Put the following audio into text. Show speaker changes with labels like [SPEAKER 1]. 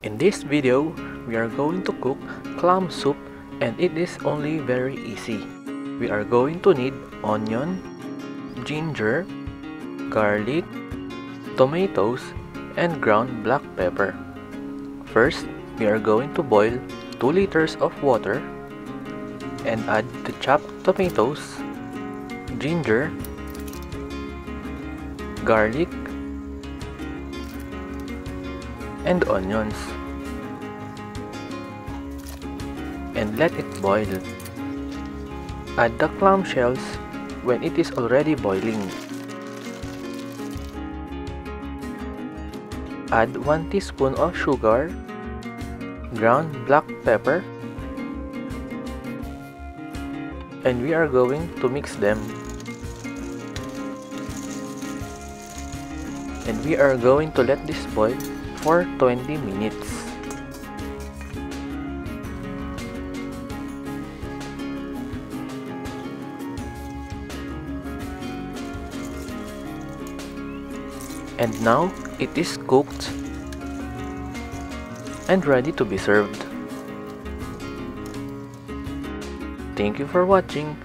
[SPEAKER 1] In this video, we are going to cook clam soup and it is only very easy. We are going to need onion, ginger, garlic, tomatoes, and ground black pepper. First, we are going to boil 2 liters of water and add the chopped tomatoes, ginger, garlic, and onions, and let it boil. Add the clam shells when it is already boiling. Add 1 teaspoon of sugar, ground black pepper, and we are going to mix them. And we are going to let this boil for 20 minutes. And now it is cooked and ready to be served. Thank you for watching.